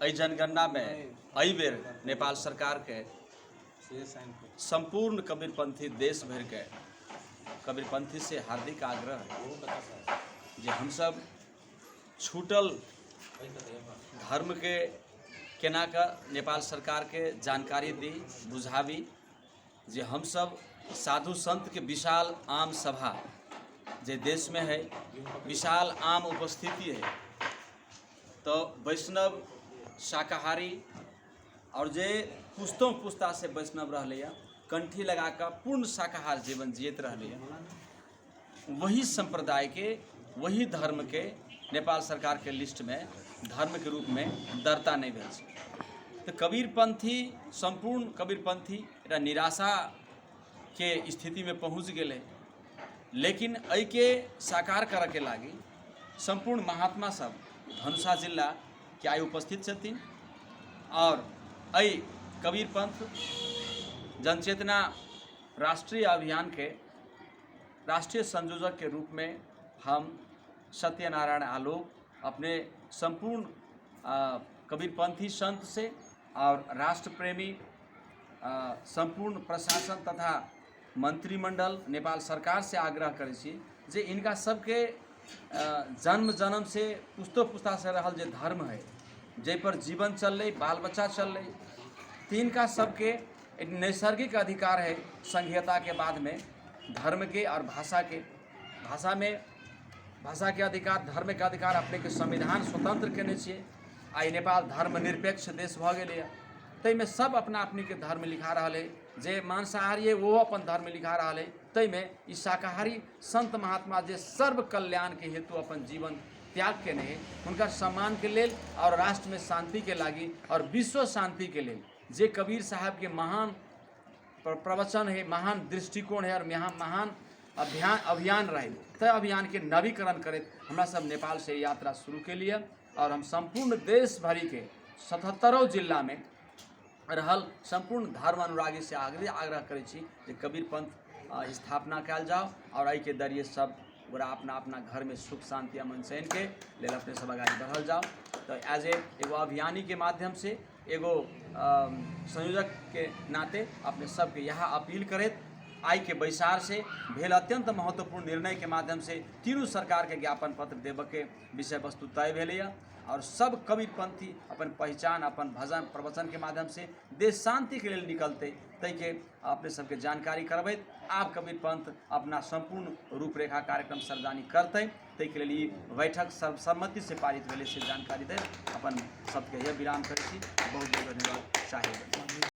एहि जनगणना में एहि बेर नेपाल सरकार के संपूर्ण कबीरपंथी देश भर के कबीरपंथी से हार्दिक आग्रह है जे हम सब छूटल धर्म के केना का नेपाल सरकार के जानकारी दी बुझावी जे हम सब साधु संत के विशाल आम सभा जे देश में है, विशाल आम उपस्थिति है, तो वैष्णव शाकाहारी और जे पुस्तों पुस्ता से वैष्णव रहले कंठी लगा कर पूर्ण शाकाहार जीवन जियत रहले, वही संप्रदाय के वही धर्म के नेपाल सरकार के लिस्ट में धर्म के रूप में दर्ता नहीं भेल। तो कबीरपंथी संपूर्ण कबीरपंथी निराशा के स्थिति में पहुँच गए। लेकिन एहि के साकार करे के लागी संपूर्ण महात्मा सब धनुषा जिला के आई उपस्थित छथिन और एहि कबीरपंथ जनचेतना राष्ट्रीय अभियान के राष्ट्रीय संयोजक के रूप में हम सत्यनारायण आलोक अपने संपूर्ण कबीरपंथी संत से और राष्ट्र प्रेमी संपूर्ण प्रशासन तथा मंत्रिमंडल नेपाल सरकार से आग्रह करै छी जे इनका सबके जन्म जन्म से पुस्तो पुस्ता से रहल जे धर्म है, जे पर जीवन चल रही बाल बच्चा चल रही, तिनका सबके एक नैसर्गिक अधिकार है संघीयता के बाद में धर्म के और भाषा के, भाषा के अधिकार, धर्म के अधिकार अपने के संविधान स्वतंत्र केने छिए। आई नेपाल धर्मनिरपेक्ष देश भ गेलै, तै में सब अपना अपनी के धर्म लिखा रहा है, जे मांसाहारी है वो अपन धर्म लिखा रहा है, तै में ई शाकाहारी संत महात्मा जे सर्व कल्याण के हेतु अपन जीवन त्याग के नहीं उनका सम्मान के लेल और राष्ट्र में शांति के लागी और विश्व शांति के लेल जे कबीर साहब के महान प्रवचन है, महान दृष्टिकोण है और महान अभियान रहे, तय अभियान के नवीकरण करे हमरा सब नेपाल से यात्रा शुरू के लिए और हम संपूर्ण देश भरी के 77 जिला में रहल संपूर्ण धर्म अनुरागी से आग्रह करे छी जे कबीरपंथ स्थापना कल जाओ और आई के दरिये सब गोरा अपना अपना घर में सुख शांति अमन चैन के लेल अपने सब आगे बढ़ल जाओ। तो एज एगो अभियानी के माध्यम से एगो संयोजक के नाते अपने सबके यहाँ अपील करत आई के बैसार से भेल अत्यंत महत्वपूर्ण निर्णय के माध्यम से तीनों सरकार के ज्ञापन पत्र देव के विषय वस्तु तय भेल और सब कबीरपंथी अपन पहचान अपन भजन प्रवचन के माध्यम से देश शांति के लिए निकलते तै के अपने सबके जानकारी करबैत आप कबीरपंथ अपना संपूर्ण रूपरेखा कार्यक्रम सरजानी करते तै के लिए बैठक सर्वसम्मति से पारित भेले से जानकारी दे अपन सबके यह विराम करै छी। बहुत बहुत धन्यवाद।